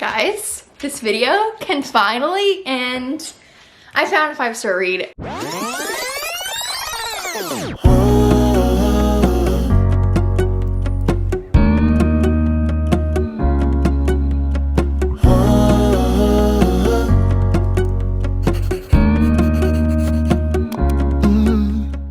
Guys, this video can finally end. I found a 5-star read.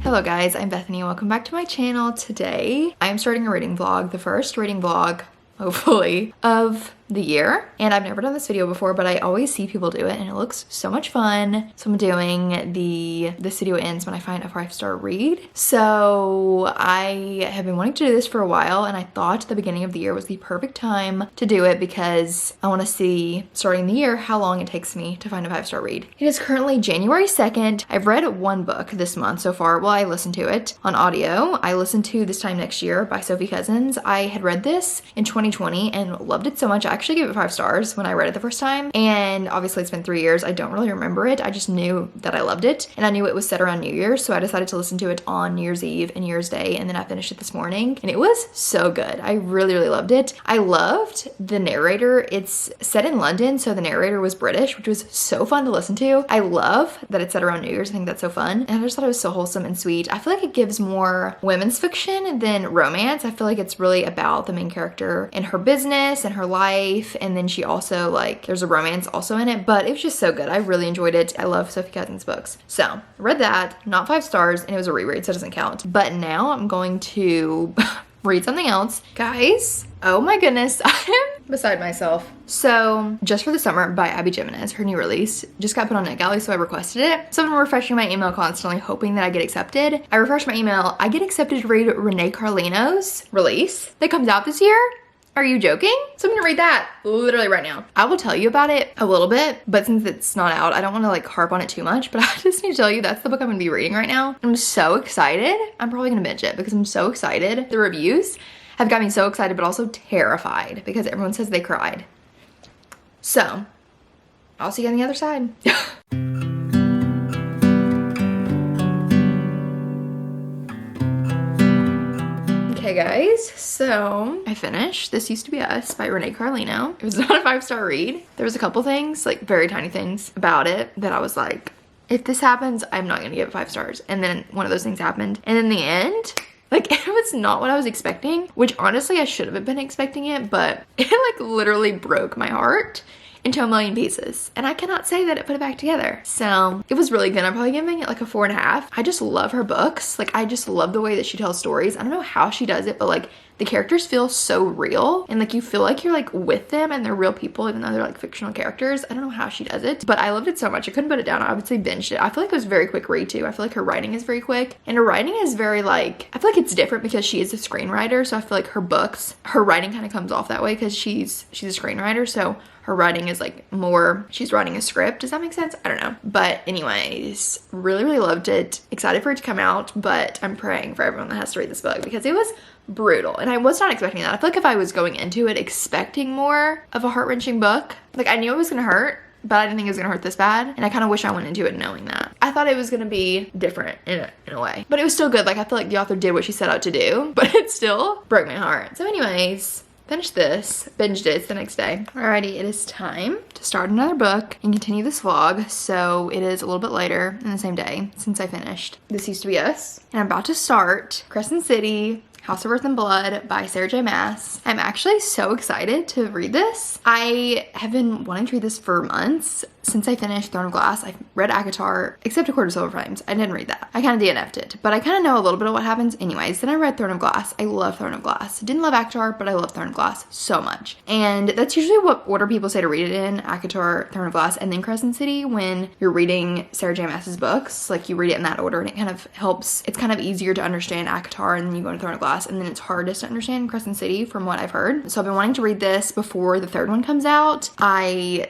Hello guys, I'm Bethany and welcome back to my channel. Today, I'm starting a reading vlog, the first reading vlog, hopefully, of the year. And I've never done this video before, but I always see people do it and it looks so much fun. So I'm doing this video ends when I find a 5-star read. So I have been wanting to do this for a while and I thought the beginning of the year was the perfect time to do it because I want to see, starting the year, how long it takes me to find a 5-star read. It is currently January 2nd. I've read one book this month so far. Well, I listened to it on audio. I listened to This Time Next Year by Sophie Cousins. I had read this in 2020 and loved it so much. I actually gave it 5 stars when I read it the first time, and obviously it's been 3 years. I don't really remember it. I just knew that I loved it, and I knew it was set around New Year's, so I decided to listen to it on New Year's Eve and New Year's Day, and then I finished it this morning, and it was so good. I really loved it. I loved the narrator. It's set in London, so the narrator was British, which was so fun to listen to. I love that it's set around New Year's. I think that's so fun, and I just thought it was so wholesome and sweet. I feel like it gives more women's fiction than romance. I feel like it's really about the main character and her business and her life, and then she also, like, there's a romance also in it, but it was just so good. I really enjoyed it. I love Sophie Cousins books. So I read that, not 5 stars, and it was a reread, so it doesn't count. But now I'm going to read something else. Guys, oh my goodness, I am beside myself. So Just for the Summer by Abby Jimenez, her new release, just got put on NetGalley, so I requested it. So I've been refreshing my email constantly, hoping that I get accepted. I refresh my email, I get accepted to read Renee Carlino's release that comes out this year. Are you joking? So I'm gonna read that literally right now. I will tell you about it a little bit, but since it's not out, I don't want to like harp on it too much, but I just need to tell you that's the book I'm gonna be reading right now. I'm so excited. I'm probably gonna binge it because I'm so excited. The reviews have got me so excited, but also terrified because everyone says they cried. So I'll see you on the other side. Okay guys, so I finished This Used to Be Us by Renee Carlino. It was not a 5-star read. There was a couple things, like very tiny things about it that I was like, if this happens, I'm not gonna give it 5 stars. And then one of those things happened. And in the end, like, it was not what I was expecting, which honestly I should have been expecting it, but it like literally broke my heart into a million pieces, and I cannot say that it put it back together. So it was really good. I'm probably giving it like a 4.5. I just love her books. Like, I just love the way that she tells stories. I don't know how she does it, but like the characters feel so real, and like you feel like you're like with them and they're real people even though they're like fictional characters. I don't know how she does it, but I loved it so much. I couldn't put it down. I would say binged it. I feel like it was a very quick read too. I feel like her writing is very quick, and her writing is very like, I feel like it's different because she is a screenwriter, so I feel like her books, her writing kind of comes off that way because she's a screenwriter, so her writing is like more, she's writing a script. Does that make sense? I don't know. But anyways, really loved it. Excited for it to come out, but I'm praying for everyone that has to read this book because it was brutal. And I was not expecting that. I feel like if I was going into it expecting more of a heart-wrenching book, like I knew it was gonna hurt, but I didn't think it was gonna hurt this bad. And I kind of wish I went into it knowing that. I thought it was gonna be different in a way, but it was still good. Like I feel like the author did what she set out to do, but it still broke my heart. So anyways, finished this, binged it, it's the next day. Alrighty, it is time to start another book and continue this vlog. So it is a little bit later in the same day since I finished This Used to Be Us. And I'm about to start Crescent City, House of Earth and Blood by Sarah J. Maas. I'm actually so excited to read this. I have been wanting to read this for months. Since I finished Throne of Glass, I've read ACOTAR, except A Court of Silver Flames. I didn't read that. I kind of DNF'd it, but I kind of know a little bit of what happens anyways. Then I read Throne of Glass. I love Throne of Glass. Didn't love ACOTAR, but I love Throne of Glass so much. And that's usually what order people say to read it in: ACOTAR, Throne of Glass, and then Crescent City when you're reading Sarah J. Maas's books. Like, you read it in that order and it kind of helps. It's kind of easier to understand ACOTAR, and then you go into Throne of Glass, and then it's hardest to understand Crescent City from what I've heard. So I've been wanting to read this before the third one comes out. I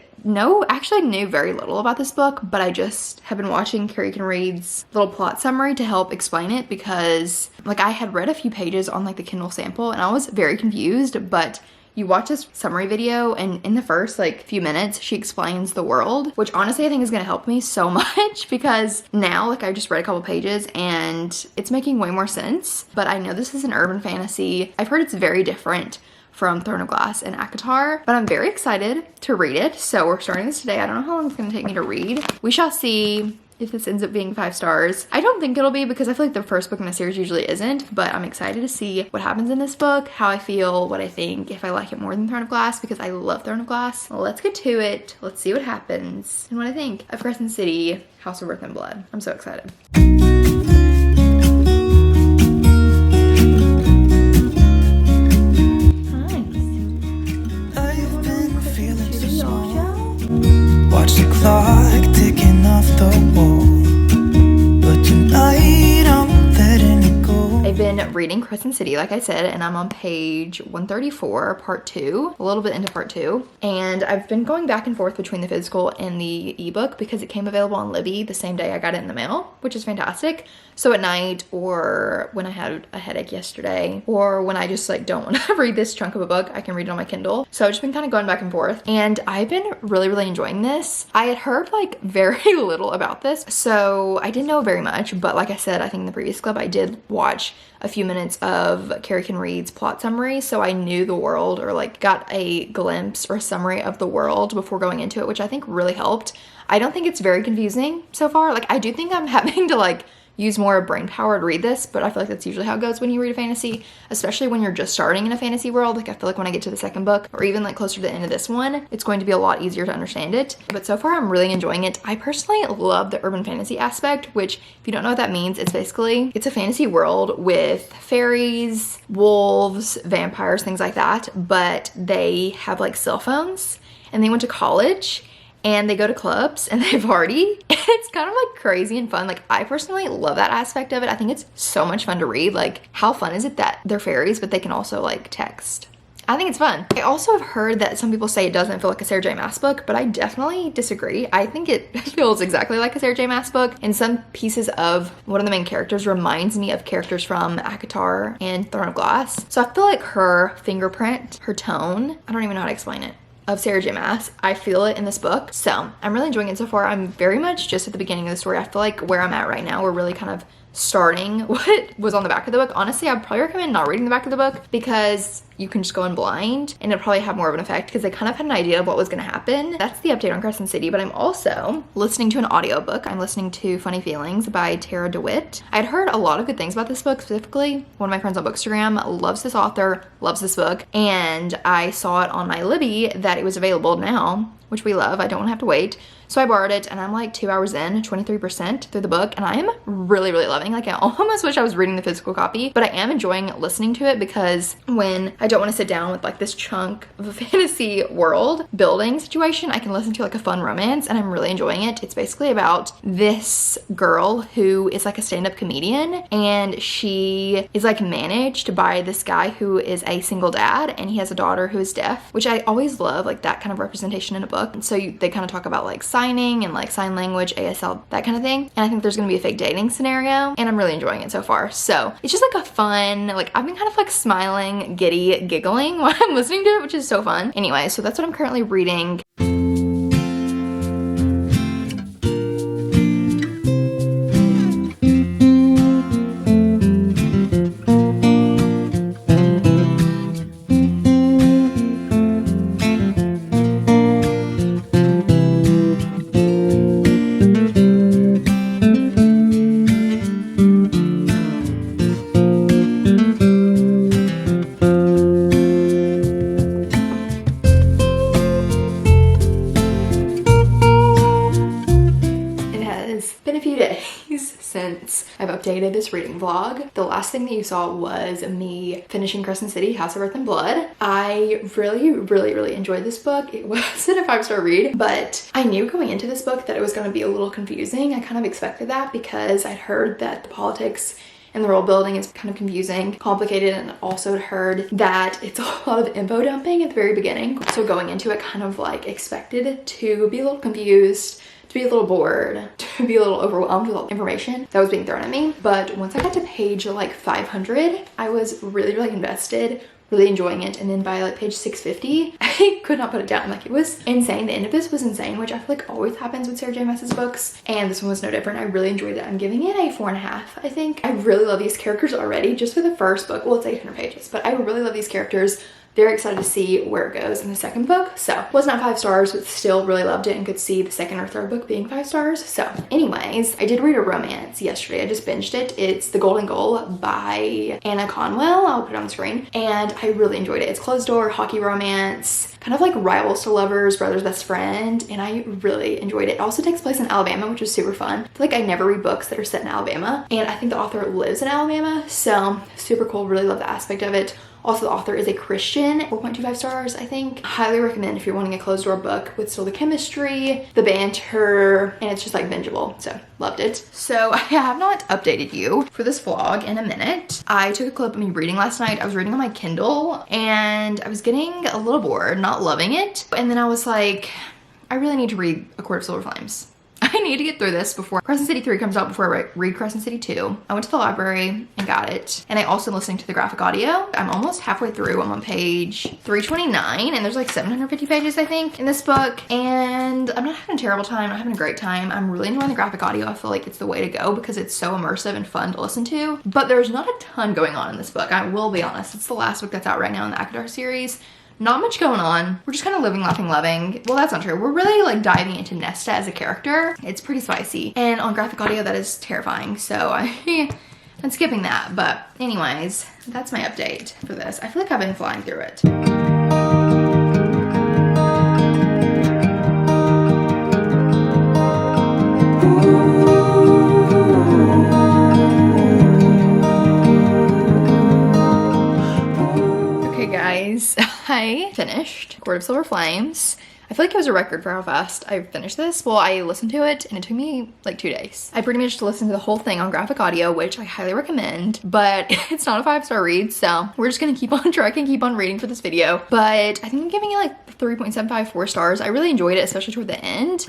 actually knew very little about this book, but I just have been watching Carrie Can Read's little plot summary to help explain it because like I had read a few pages on like the Kindle sample and I was very confused, but you watch this summary video and in the first like few minutes she explains the world, which honestly I think is going to help me so much because now like I just read a couple pages and it's making way more sense. But I know this is an urban fantasy. I've heard it's very different from Throne of Glass and ACOTAR, but I'm very excited to read it. So we're starting this today. I don't know how long it's gonna take me to read. We shall see if this ends up being 5 stars. I don't think it'll be, because I feel like the first book in a series usually isn't, but I'm excited to see what happens in this book, how I feel, what I think, if I like it more than Throne of Glass, because I love Throne of Glass. Well, let's get to it. Let's see what happens and what I think of Crescent City, House of Earth and Blood. I'm so excited. Watch the clock ticking off the wall, but tonight I'm letting it go. I've been reading Crescent City, like I said, and I'm on page 134, part 2, a little bit into part 2. And I've been going back and forth between the physical and the ebook because it came available on Libby the same day I got it in the mail, which is fantastic. So at night, or when I had a headache yesterday, or when I just like don't want to read this chunk of a book, I can read it on my Kindle. So I've just been kind of going back and forth, and I've been really enjoying this. I had heard like very little about this, so I didn't know very much, but like I said, I think in the previous clip, I did watch a few minutes of Carrie Can Read's plot summary, so I knew the world, or like got a glimpse or a summary of the world before going into it, which I think really helped. I don't think it's very confusing so far. Like, I do think I'm having to like use more brain power to read this, but I feel like that's usually how it goes when you read a fantasy, especially when you're just starting in a fantasy world. Like, I feel like when I get to the second book, or even like closer to the end of this one, it's going to be a lot easier to understand it. But so far, I'm really enjoying it. I personally love the urban fantasy aspect, which, if you don't know what that means, it's basically, it's a fantasy world with fairies, wolves, vampires, things like that, but they have like cell phones, and they went to college, and they go to clubs and they party. It's kind of like crazy and fun. Like, I personally love that aspect of it. I think it's so much fun to read. Like, how fun is it that they're fairies, but they can also like text? I think it's fun. I also have heard that some people say it doesn't feel like a Sarah J Maas book, but I definitely disagree. I think it feels exactly like a Sarah J Maas book, and some pieces of one of the main characters reminds me of characters from ACOTAR and Throne of Glass. So I feel like her fingerprint, her tone, I don't even know how to explain it, of Sarah J Maas, I feel it in this book. So I'm really enjoying it so far. I'm very much just at the beginning of the story. I feel like where I'm at right now, we're really kind of starting what was on the back of the book. Honestly, I'd probably recommend not reading the back of the book, because you can just go in blind and it'll probably have more of an effect, because I kind of had an idea of what was going to happen. That's the update on Crescent City, but I'm also listening to an audiobook. I'm listening to Funny Feelings by Tara DeWitt. I'd heard a lot of good things about this book. Specifically, one of my friends on Bookstagram loves this author, loves this book, and I saw it on my Libby that it was available now, which we love. I don't want to have to wait. So I borrowed it, and I'm like 2 hours in, 23% through the book, and I am really loving. Like, I almost wish I was reading the physical copy, but I am enjoying listening to it, because when I don't want to sit down with like this chunk of a fantasy world building situation, I can listen to like a fun romance, and I'm really enjoying it. It's basically about this girl who is like a stand-up comedian, and she is like managed by this guy who is a single dad, and he has a daughter who is deaf, which I always love, like that kind of representation in a book. And so they kind of talk about like signing and like sign language, ASL, that kind of thing. And I think there's gonna be a fake dating scenario, and I'm really enjoying it so far. So it's just like a fun, like, I've been kind of like smiling, giddy, giggling while I'm listening to it, which is so fun. Anyway, so that's what I'm currently reading. Since I've updated this reading vlog. The last thing that you saw was me finishing Crescent City, House of Earth and Blood. I really enjoyed this book. It wasn't a 5-star read, but I knew going into this book that it was going to be a little confusing. I kind of expected that, because I'd heard that the politics and the world building is kind of confusing, complicated, and also heard that it's a lot of info dumping at the very beginning. So going into it, kind of like expected to be a little confused, to be a little bored, to be a little overwhelmed with all the information that was being thrown at me. But once I got to page like 500, I was really invested, really enjoying it. And then by like page 650, I could not put it down. Like, it was insane. The end of this was insane, which I feel like always happens with Sarah J Maas's books. And this one was no different. I really enjoyed it. I'm giving it a 4.5, I think. I really love these characters already, just for the first book. Well, it's 800 pages, but I really love these characters very excited to see where it goes in the second book. So was not 5 stars, but still really loved it and could see the second or third book being 5 stars. So anyways, I did read a romance yesterday. I just binged it. It's The Golden Goal by Anna Conwell. I'll put it on the screen. And I really enjoyed it. It's closed door, hockey romance, kind of like rivals to lovers, brother's best friend. And I really enjoyed it. It also takes place in Alabama, which was super fun. I feel like I never read books that are set in Alabama. And I think the author lives in Alabama. So super cool. Really love the aspect of it. Also, the author is a Christian, 4.25 stars, I think. Highly recommend if you're wanting a closed door book with still the chemistry, the banter, and it's just like bingeable. So loved it. So I have not updated you for this vlog in a minute. I took a clip of me reading last night. I was reading on my Kindle and I was getting a little bored, not loving it. And then I was like, I really need to read A Court of Silver Flames. I need to get through this before Crescent City 3 comes out, before I read Crescent City 2. I went to the library and got it. And I also listened to the graphic audio. I'm almost halfway through. I'm on page 329 and there's like 750 pages, I think, in this book. And I'm not having a terrible time. I'm not having a great time. I'm really enjoying the graphic audio. I feel like it's the way to go because it's so immersive and fun to listen to. But there's not a ton going on in this book. I will be honest. It's the last book that's out right now in the Akadar series. Not much going on. We're just kind of living, laughing, loving. Well, that's not true. We're really like diving into Nesta as a character. It's pretty spicy. And on graphic audio, that is terrifying. So I'm skipping that. But anyways, that's my update for this. I feel like I've been flying through it. I finished Court of Silver Flames. I feel like it was a record for how fast I finished this. Well, I listened to it and it took me like 2 days. I pretty much listened to the whole thing on graphic audio, which I highly recommend, but it's not a 5-star read. So we're just gonna keep on trucking, keep on reading for this video. But I think I'm giving it like 3.75, 4 stars. I really enjoyed it, especially toward the end.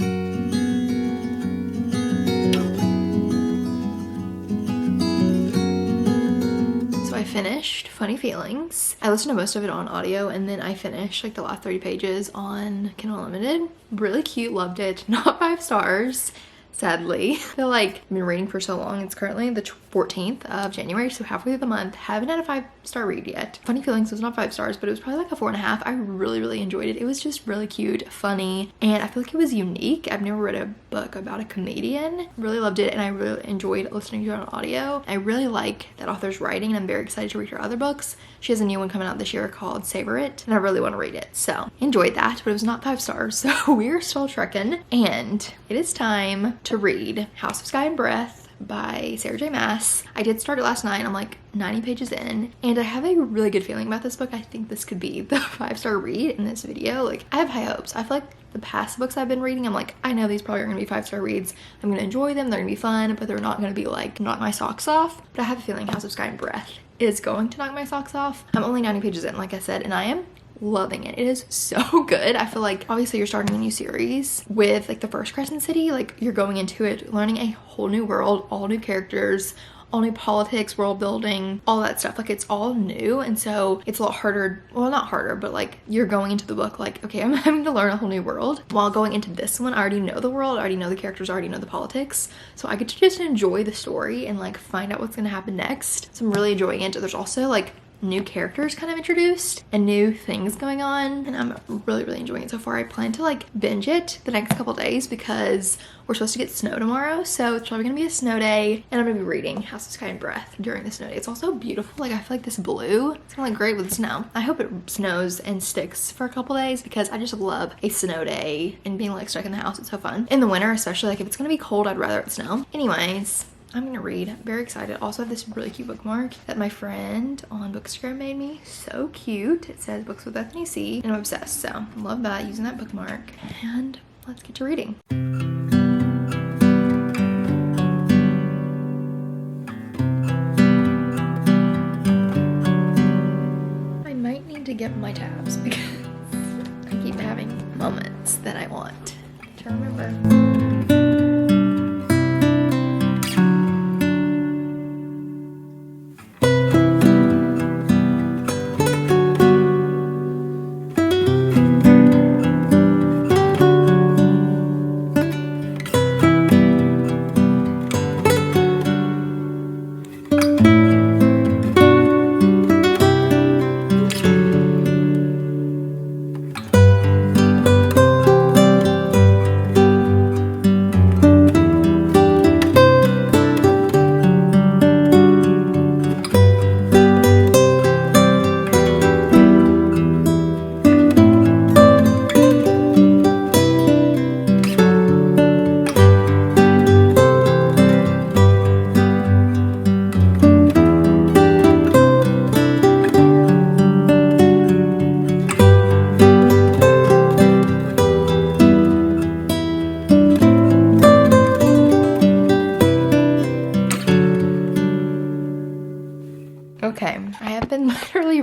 I finished Funny Feelings. I listened to most of it on audio and then I finished like the last 30 pages on Kindle Unlimited. Really cute, loved it. Not 5 stars, sadly. I feel like I've been reading for so long. It's currently the 14th of January, so halfway through the month. Haven't had a 5-star read yet. Funny Feelings was not 5 stars, but it was probably like a 4.5. I really enjoyed it. It was just really cute, funny, and I feel like it was unique. I've never read a book about a comedian. Really loved it, and I really enjoyed listening to it on audio. I really like that author's writing, and I'm very excited to read her other books. She has a new one coming out this year called Savor It, and I really want to read it. So enjoyed that, but it was not 5 stars, so we're still trekking. And it is time to read House of Sky and Breath by Sarah J. Maas. I did start it last night. I'm like 90 pages in and I have a really good feeling about this book. I think this could be the 5-star read in this video. Like, I have high hopes. I feel like the past books I've been reading, I'm like, I know these probably are gonna be 5-star reads. I'm gonna enjoy them, they're gonna be fun, but they're not gonna be like knock my socks off. But I have a feeling House of Sky and Breath is going to knock my socks off. I'm only 90 pages in, like I said, and I am loving it. It is so good. I feel like obviously you're starting a new series with like the first Crescent City. Like, you're going into it learning a whole new world, all new characters, all new politics, world building, all that stuff. Like, it's all new, and so it's a lot harder. Well, not harder, but like you're going into the book like, okay, I'm having to learn a whole new world. While going into this one, I already know the world, I already know the characters, I already know the politics, so I get to just enjoy the story and like find out what's gonna happen next. So I'm really enjoying it. There's also like new characters kind of introduced and new things going on, and I'm really enjoying it so far. I plan to like binge it the next couple days because we're supposed to get snow tomorrow, so it's probably gonna be a snow day, and I'm gonna be reading House of Sky and Breath during the snow day. It's also beautiful. Like, I feel like this blue, it's gonna look great with snow. I hope it snows and sticks for a couple days because I just love a snow day and being like stuck in the house. It's so fun in the winter, especially. Like, if it's gonna be cold, I'd rather it snow. Anyways, I'm gonna read. I'm very excited. Also, I have this really cute bookmark that my friend on Bookstagram made me. So cute. It says Books with Bethany C, and I'm obsessed. So love that, using that bookmark. And let's get to reading. I might need to get my tabs because I keep having moments that I want to remember.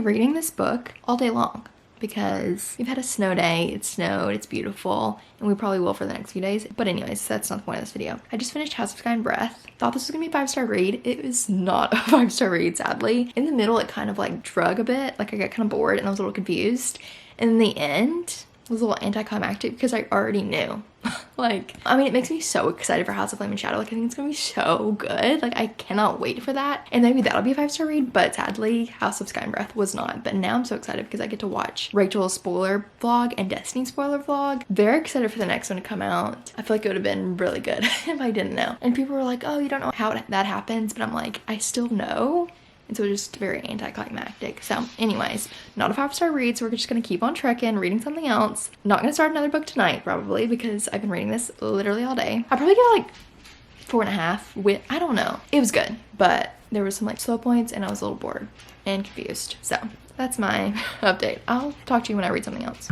reading this book all day long because we've had a snow day. It snowed, it's beautiful, and we probably will for the next few days. But anyways, that's not the point of this video. I just finished House of Sky and Breath. Thought this was gonna be a 5-star read. It was not a 5-star read, sadly. In the middle, it kind of like drug a bit. Like I got kind of bored and I was a little confused. And in the end, it was a little anticlimactic because I already knew. Like, I mean, it makes me so excited for House of Flame and Shadow. Like, I think it's gonna be so good. Like, I cannot wait for that. And maybe that'll be a 5-star read, but sadly, House of Sky and Breath was not. But now I'm so excited because I get to watch Rachel's spoiler vlog and Destiny's spoiler vlog. Very excited for the next one to come out. I feel like it would have been really good if I didn't know. And people were like, oh, you don't know how that happens. But I'm like, I still know. And so it's just very anticlimactic. So anyways, not a 5-star read, so we're just gonna keep on trekking, reading something else. Not gonna start another book tonight, probably, because I've been reading this literally all day. I probably get like 4.5 with, I don't know. It was good, but there was some like slow points and I was a little bored and confused. So that's my update. I'll talk to you when I read something else.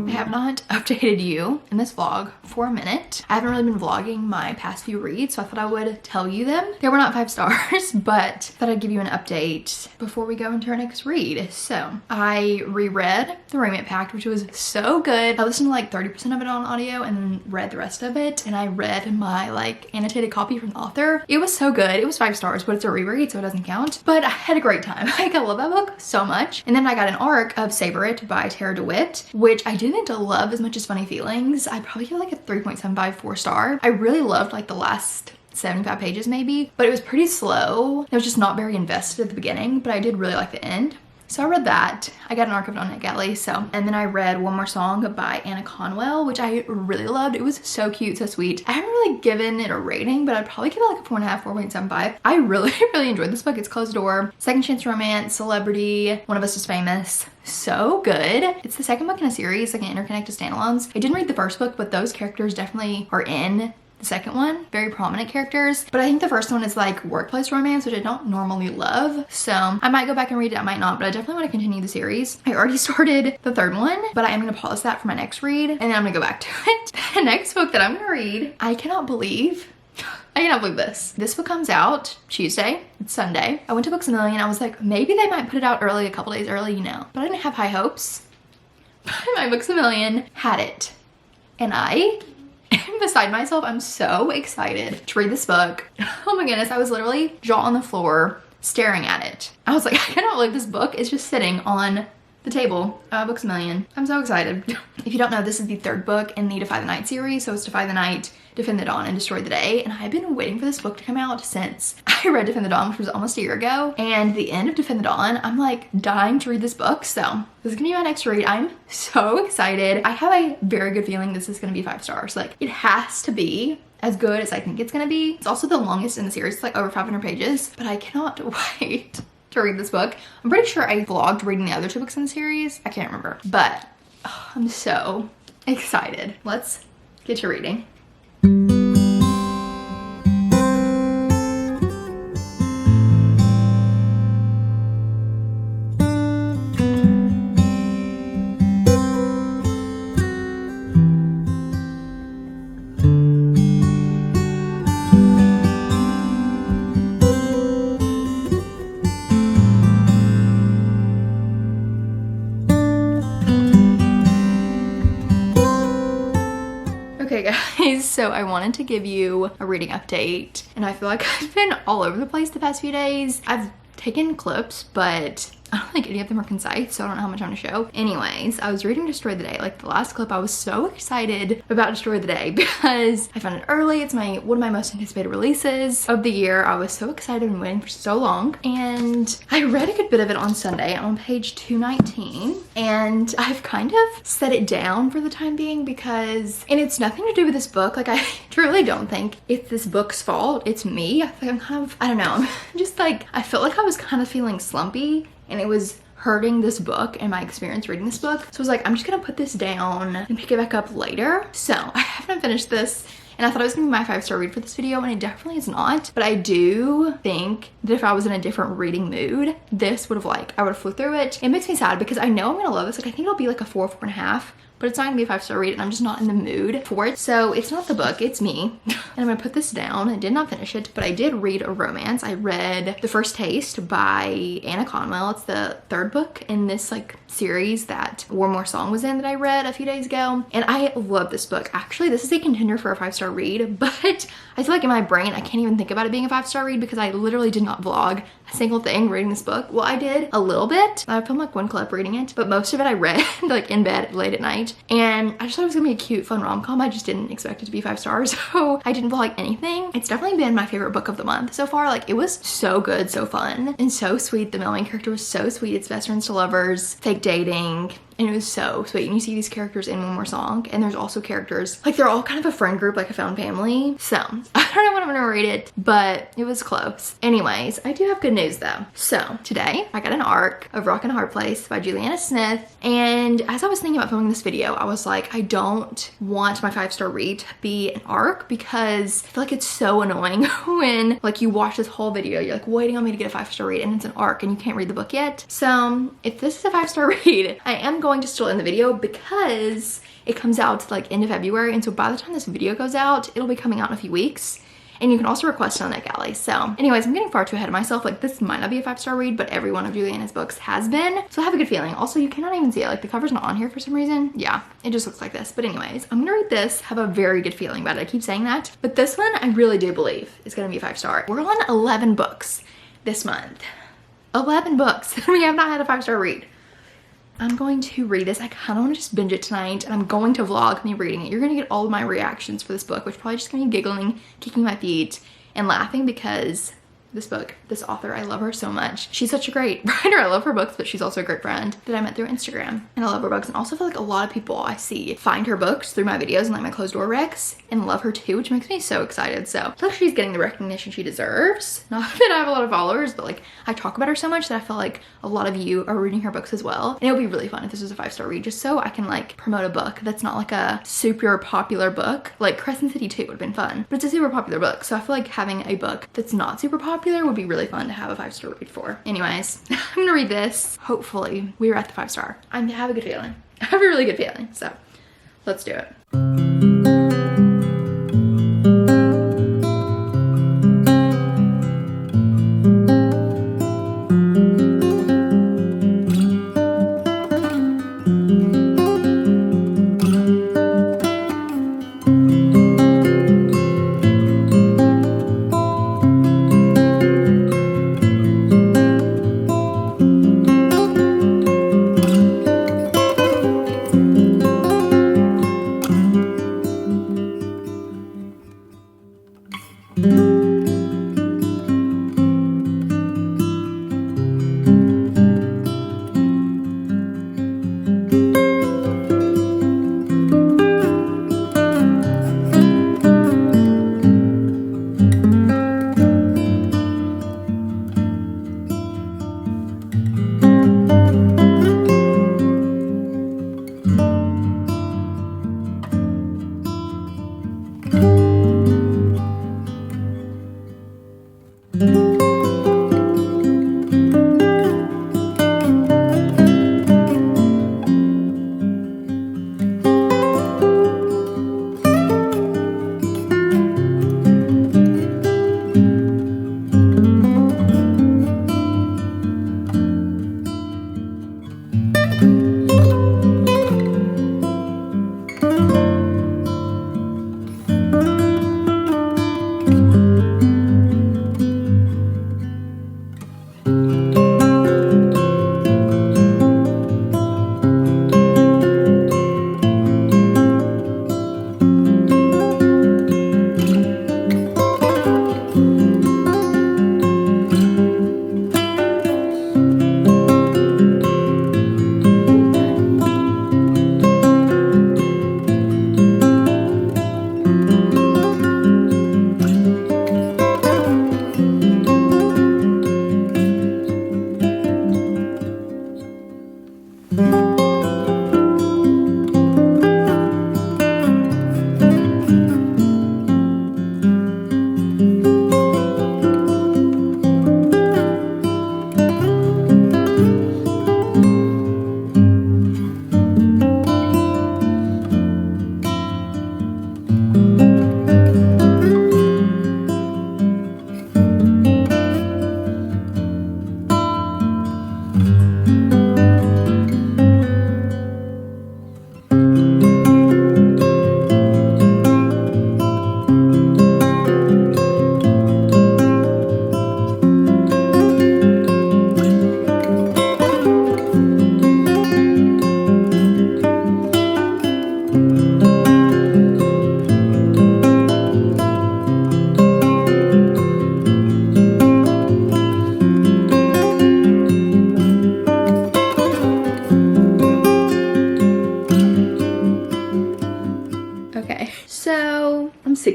I have not updated you in this vlog for a minute. I haven't really been vlogging my past few reads, so I thought I would tell you them. They were not 5 stars, but thought I'd give you an update before we go into our next read. So I reread The Roommate Pact, which was so good. I listened to like 30% of it on audio and then read the rest of it. And I read my like annotated copy from the author. It was so good. It was 5 stars, but it's a reread, so it doesn't count. But I had a great time. Like, I love that book so much. And then I got an arc of Savor It by Tara DeWitt, which I didn't love as much as Funny Feelings. I'd probably give like a 3.75 4-star. I really loved like the last 75 pages maybe, but it was pretty slow. I was just not very invested at the beginning, but I did really like the end. So I read that. I got an arc of it on NetGalley, so. And then I read One More Song by Anna Conwell, which I really loved. It was so cute, so sweet. I haven't really given it a rating, but I'd probably give it like a 4.5, 4.75. I really, really enjoyed this book. It's Closed Door, Second Chance Romance, Celebrity, One of Us is Famous. So good. It's the second book in a series, like an interconnected standalones. I didn't read the first book, but those characters definitely are in the second one, very prominent characters. But I think the first one is like workplace romance, which I don't normally love. So I might go back and read it, I might not, but I definitely want to continue the series. I already started the third one, but I am going to pause that for my next read, and then I'm going to go back to it. The next book that I'm going to read, I cannot believe this. This book comes out Tuesday. It's Sunday. I went to Books A Million. I was like, maybe they might put it out early, a couple days early, you know. But I didn't have high hopes. But my Books A Million had it. And I am beside myself. I'm so excited to read this book. Oh my goodness. I was literally jaw on the floor staring at it. I was like, I cannot believe this book is just sitting on the table. Books A Million. I'm so excited. If you don't know, this is the third book in the Defy the Night series. So it's Defy the Night, Defend the Dawn, and Destroy the Day. And I've been waiting for this book to come out since I read Defend the Dawn, which was almost a year ago. And the end of Defend the Dawn, I'm like dying to read this book. So this is gonna be my next read. I'm so excited. I have a very good feeling this is gonna be 5 stars. Like, it has to be as good as I think it's gonna be. It's also the longest in the series. It's like over 500 pages, but I cannot wait to read this book. I'm pretty sure I vlogged reading the other 2 books in the series. I can't remember, but oh, I'm so excited. Let's get to reading. Okay guys, so I wanted to give you a reading update, and I feel like I've been all over the place the past few days. I've taken clips, but I don't think any of them are concise, so I don't know how much I'm gonna show. Anyways, I was reading Destroy the Day. Like, the last clip, I was so excited about Destroy the Day because I found it early. It's one of my most anticipated releases of the year. I was so excited and waiting for so long, and I read a good bit of it on Sunday. I'm on page 219, and I've kind of set it down for the time being because, and it's nothing to do with this book. Like, I truly don't think it's this book's fault. It's me. I think I'm kind of, I don't know. I'm just like, I felt like I was kind of feeling slumpy, and it was hurting this book and my experience reading this book. So I was like, I'm just gonna put this down and pick it back up later. So I haven't finished this, and I thought it was gonna be my 5-star read for this video, and it definitely is not. But I do think that if I was in a different reading mood, this would have, like, I would have flew through it. It makes me sad because I know I'm gonna love this. Like, I think it'll be like a 4, 4.5, but it's not gonna be a 5-star read and I'm just not in the mood for it. So it's not the book, it's me. And I'm gonna put this down. I did not finish it, but I did read a romance. I read The First Taste by Anna Conwell. It's the 3rd book in this like series that One More Song was in that I read a few days ago. And I love this book. Actually, this is a contender for a 5-star read, but I feel like in my brain, I can't even think about it being a 5-star read because I literally did not vlog a single thing reading this book. Well, I did a little bit. I filmed like one clip reading it, but most of it I read like in bed late at night. And I just thought it was gonna be a cute, fun rom-com. I just didn't expect it to be 5 stars, so I didn't vlog anything. It's definitely been my favorite book of the month so far. Like, it was so good, so fun, and so sweet. The main character was so sweet. It's best friends to lovers, fake dating. And it was so sweet. And you see these characters in One More Song, and there's also characters, like they're all kind of a friend group, like a found family. So I don't know when I'm gonna read it, but it was close. Anyways, I do have good news though. So today I got an ARC of Rock and a Hard Place by Juliana Smith. And as I was thinking about filming this video, I was like, I don't want my 5-star read to be an ARC because I feel like it's so annoying when like you watch this whole video, you're like waiting on me to get a 5-star read and it's an ARC and you can't read the book yet. So if this is a 5-star read, I am going to still end the video because it comes out like end of February, and so by the time this video goes out, it'll be coming out in a few weeks. And you can also request it on NetGalley. So anyways, I'm getting far too ahead of myself. Like, this might not be a 5-star read, but every one of Juliana's books has been. So I have a good feeling. Also, you cannot even see it. Like, the cover's not on here for some reason. Yeah, it just looks like this. But anyways, I'm gonna read this, have a very good feeling about it. I keep saying that. But this one, I really do believe is gonna be a 5-star. We're on 11 books this month. 11 books. We have not had a 5-star read. I'm going to read this. I kind of want to just binge it tonight, and I'm going to vlog me reading it. You're going to get all of my reactions for this book, which probably just going to be giggling, kicking my feet, and laughing because this book, this author, I love her so much. She's such a great writer. I love her books, but she's also a great friend that I met through Instagram. And I love her books, and also feel like a lot of people I see find her books through my videos and like my closed door recs and love her too, which makes me so excited. So I feel like she's getting the recognition she deserves. Not that I have a lot of followers, but like I talk about her so much that I feel like a lot of you are reading her books as well. And it would be really fun if this was a 5-star read, just so I can like promote a book that's not like a super popular book. Like Crescent City 2 would have been fun, but it's a super popular book. So I feel like having a book that's not super popular would be really fun to have a 5-star read for. Anyways, I'm gonna read this. Hopefully we're at the 5-star. I have a good feeling. I have a really good feeling. So let's do it.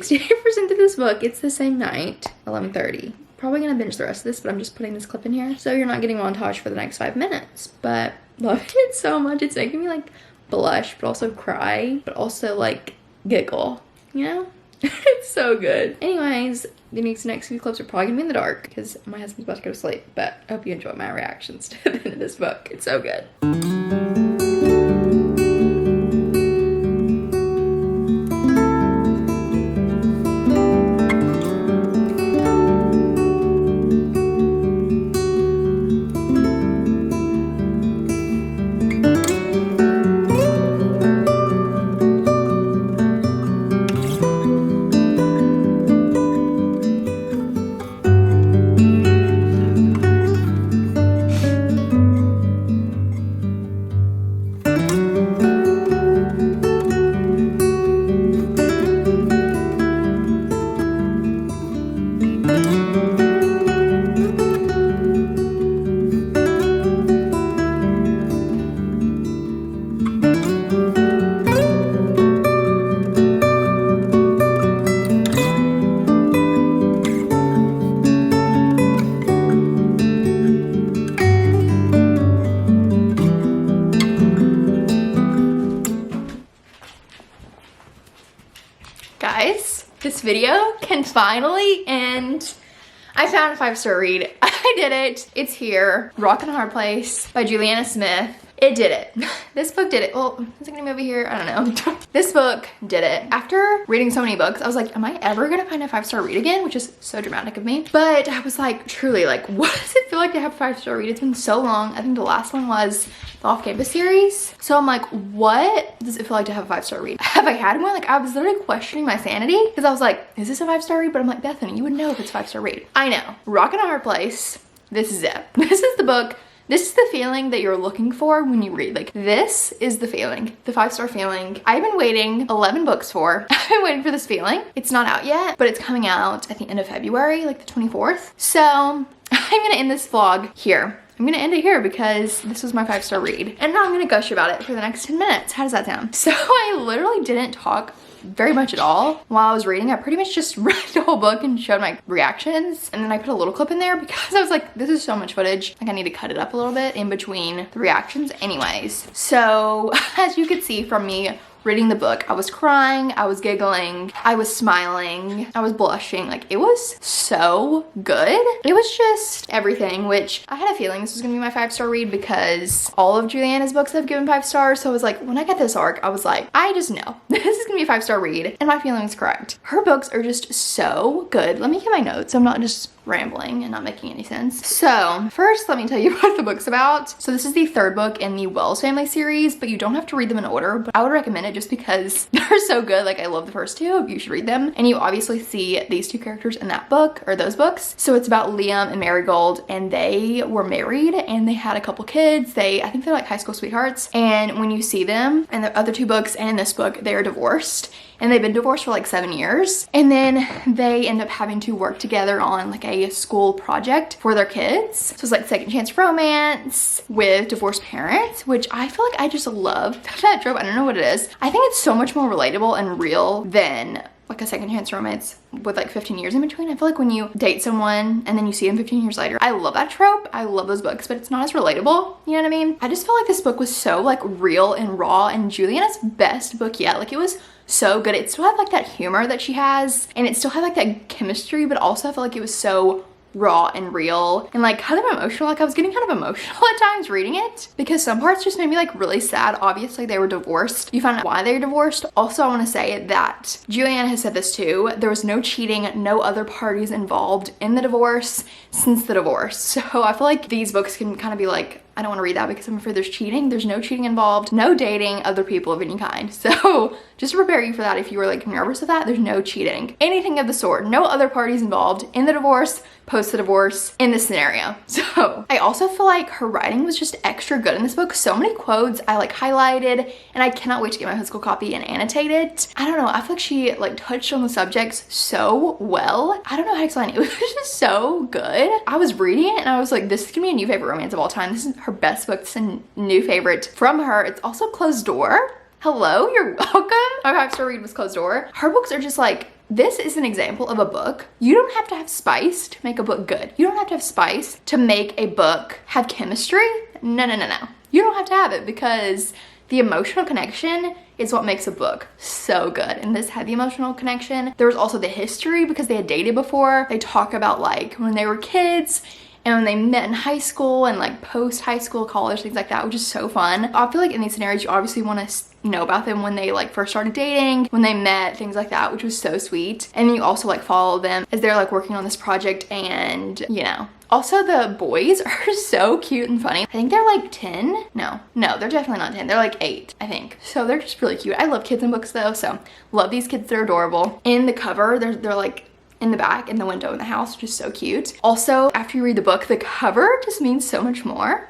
68% of this book. It's the same night, 11:30. Probably gonna binge the rest of this, but I'm just putting this clip in here so you're not getting montage for the next 5 minutes. But love it so much. It's making me like blush, but also cry, but also like giggle, you know? It's so good. Anyways, the next few clips are probably gonna be in the dark because my husband's about to go to sleep, but I hope you enjoy my reactions to the end of this book. It's so good. Guys, this video can finally end. I found a 5-star read. I did it. It's here. Rock and a Hard Place by Juliana Smith. It did it. This book did it. Well, is it gonna move over here? I don't know. This book did it. After reading so many books, I was like, am I ever gonna find a 5-star read again? Which is so dramatic of me. But I was like, truly, like, what does it feel like to have a 5-star read? It's been so long. I think the last one was the Off Campus series. So I'm like, what does it feel like to have a 5-star read? Have I had one? Like, I was literally questioning my sanity because I was like, is this a 5-star read? But I'm like, Bethany, you would know if it's a 5-star read. I know. Rock and a Hard Place. This is it. This is the book. This is the feeling that you're looking for when you read. Like, this is the feeling, the 5-star feeling I've been waiting 11 books for. I've been waiting for this feeling. It's not out yet, but it's coming out at the end of February, like the 24th. So I'm gonna end this vlog here. I'm gonna end it here because this was my 5-star read. And now I'm gonna gush about it for the next 10 minutes. How does that sound? So I literally didn't talk very much at all while I was reading. I pretty much just read the whole book and showed my reactions, and then I put a little clip in there because I was like, this is so much footage, like I need to cut it up a little bit in between the reactions. Anyways, so as you could see from me reading the book, I was crying, I was giggling, I was smiling, I was blushing. Like, it was so good. It was just everything, which I had a feeling this was gonna be my 5-star read because all of Juliana's books have given 5 stars. So I was like, when I get this arc, I was like, I just know this is gonna be a 5-star read, and my feeling was correct. Her books are just so good. Let me get my notes so I'm not just rambling and not making any sense. So first, let me tell you what the book's about. So this is the 3rd book in the Wells family series, but you don't have to read them in order, but I would recommend it just because they're so good. Like, I love the first 2, you should read them. And you obviously see these 2 characters in that book, or those books. So it's about Liam and Marigold, and they were married and they had a couple kids. I think they're like high school sweethearts. And when you see them in the other 2 books and in this book, they are divorced. And they've been divorced for like 7 years. And then they end up having to work together on like a school project for their kids. So it's like second chance romance with divorced parents, which I feel like I just love that trope. I don't know what it is. I think it's so much more relatable and real than like a second chance romance with like 15 years in between. I feel like when you date someone and then you see them 15 years later, I love that trope. I love those books, but it's not as relatable. You know what I mean? I just feel like this book was so like real and raw, and Juliana's best book yet. Like, it was so good. It still had like that humor that she has, and it still had like that chemistry, but also I felt like it was so raw and real and like kind of emotional. Like, I was getting kind of emotional at times reading it because some parts just made me like really sad. Obviously they were divorced. You find out why they were divorced. Also, I want to say that Juliana has said this too. There was no cheating, no other parties involved in the divorce since the divorce. So I feel like these books can kind of be like, I don't want to read that because I'm afraid there's cheating. There's no cheating involved, no dating other people of any kind. So just to prepare you for that, if you were like nervous of that, there's no cheating, anything of the sort. No other parties involved in the divorce, post the divorce, in this scenario. So I also feel like her writing was just extra good in this book. So many quotes I like highlighted, and I cannot wait to get my physical copy and annotate it. I don't know, I feel like she like touched on the subjects so well. I don't know how to explain it. It was just so good. I was reading it and I was like, this is gonna be a new favorite romance of all time. This is her best book. It's a new favorite from her. It's also Closed Door. Hello, you're welcome. My 5-star read was Closed Door. Her books are just like this is an example of a book. You don't have to have spice to make a book good. You don't have to have spice to make a book have chemistry. No. You don't have to have it, because the emotional connection is what makes a book so good. And this had the emotional connection. There was also the history, because they had dated before. They talk about like when they were kids and when they met in high school and like post high school, college, things like that, which is so fun. I feel like in these scenarios, you obviously want to know about them when they like first started dating, when they met, things like that, which was so sweet. And then you also like follow them as they're like working on this project, and you know. Also, the boys are so cute and funny. I think they're like 10. No, they're definitely not 10. They're like 8, I think. So they're just really cute. I love kids in books though, so love these kids. They're adorable. In the cover, they're like in the back, in the window in the house, which is so cute. Also, after you read the book, the cover just means so much more.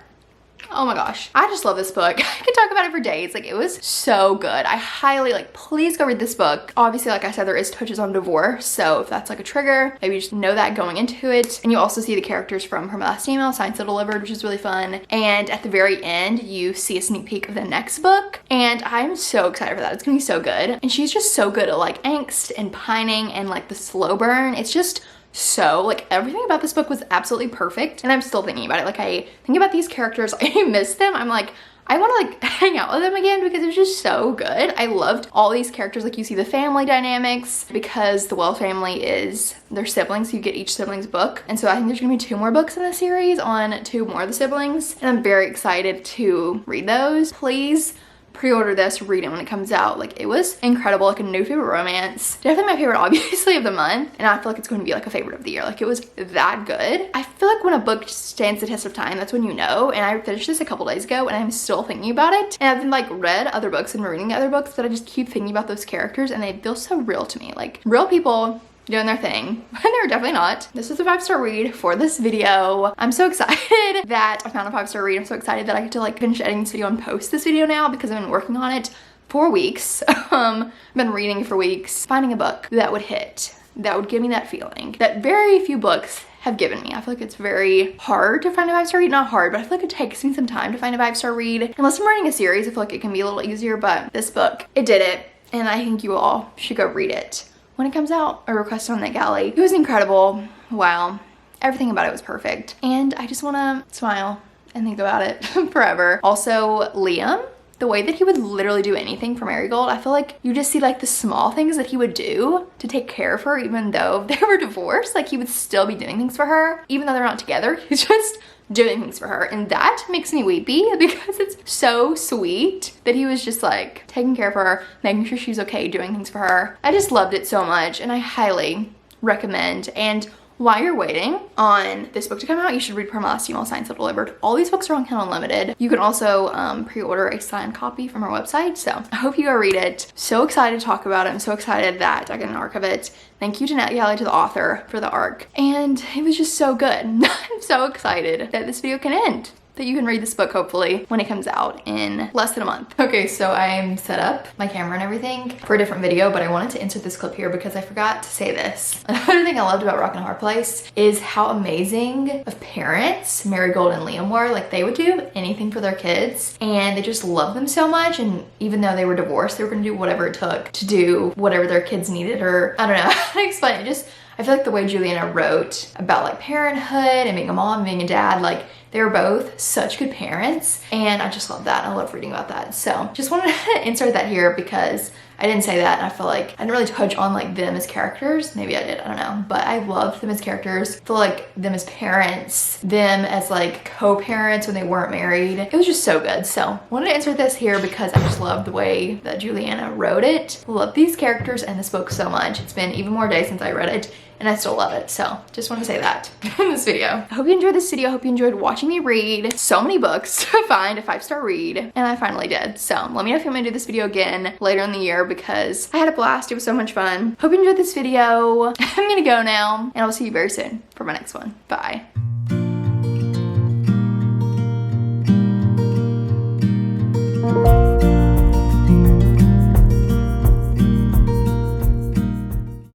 Oh my gosh, I just love this book. I could talk about it for days. Like, it was so good. I highly, like, please go read this book. Obviously, like I said, there is touches on divorce, so if that's like a trigger, maybe you just know that going into it. And you also see the characters from Her Last Email, Signed, Sealed, Delivered, which is really fun. And at the very end, you see a sneak peek of the next book, and I'm so excited for that. It's gonna be so good. And she's just so good at like angst and pining and like the slow burn. It's just so, like, everything about this book was absolutely perfect, and I'm still thinking about it. Like, I think about these characters, I miss them. I'm like, I want to like hang out with them again, because it was just so good. I loved all these characters. Like, you see the family dynamics, because the Wells family is their siblings, so you get each sibling's book. And so I think there's gonna be 2 more books in the series on 2 more of the siblings, and I'm very excited to read those. Please pre-order this, read it when it comes out. Like, it was incredible. Like, a new favorite romance. Definitely my favorite, obviously, of the month, and I feel like it's going to be like a favorite of the year. Like, it was that good. I feel like when a book stands the test of time, that's when you know. And I finished this a couple days ago, and I'm still thinking about it. And I've been like read other books and reading other books that I just keep thinking about those characters, and they feel so real to me. Like, real people doing their thing. But they were definitely not. This was a 5-star read for this video. I'm so excited that I found a 5-star read. I'm so excited that I get to like finish editing this video and post this video now, because I've been working on it for weeks. I've been reading for weeks, finding a book that would hit, that would give me that feeling that very few books have given me. I feel like it's very hard to find a 5-star read. Not hard, but I feel like it takes me some time to find a 5-star read. Unless I'm writing a series, I feel like it can be a little easier, but this book, it did it. And I think you all should go read it when it comes out, or request it on NetGalley. It was incredible. Wow. Everything about it was perfect. And I just want to smile and think about it forever. Also, Liam, the way that he would literally do anything for Marigold, I feel like you just see like the small things that he would do to take care of her, even though they were divorced. Like, he would still be doing things for her, even though they're not together. He's just doing things for her, and that makes me weepy, because it's so sweet that he was just like taking care of her, making sure she's okay, doing things for her. I just loved it so much, and I highly recommend. And while you're waiting on this book to come out, you should read Her Last Email, Signed, Sealed, Delivered. All these books are on Kindle Unlimited. You can also pre-order a signed copy from our website. So I hope you go read it. So excited to talk about it. I'm so excited that I got an arc of it. Thank you to NetGalley, to the author, for the arc. And it was just so good. I'm so excited that this video can end, that you can read this book hopefully when it comes out in less than a month. Okay, so I'm set up my camera and everything for a different video, but I wanted to insert this clip here because I forgot to say this. Another thing I loved about Rock and Hard Place is how amazing of parents Marigold and Liam were. Like, they would do anything for their kids, and they just loved them so much. And even though they were divorced, they were gonna do whatever it took to do whatever their kids needed, or I don't know how to explain it. Just, I feel like the way Juliana wrote about like parenthood and being a mom and being a dad, like, they were both such good parents, and I just love that. I love reading about that. So just wanted to insert that here because I didn't say that, and I feel like I didn't really touch on like them as characters. Maybe I did, I don't know. But I love them as characters. I feel like them as parents, them as like co-parents when they weren't married. It was just so good. So wanted to insert this here because I just love the way that Juliana wrote it. Love these characters and this book so much. It's been even more days since I read it, and I still love it. So just want to say that in this video. I hope you enjoyed this video. I hope you enjoyed watching me read so many books to find a 5-star read, and I finally did. So let me know if you want me to do this video again later in the year because I had a blast. It was so much fun. Hope you enjoyed this video. I'm gonna go now, and I'll see you very soon for my next one. Bye.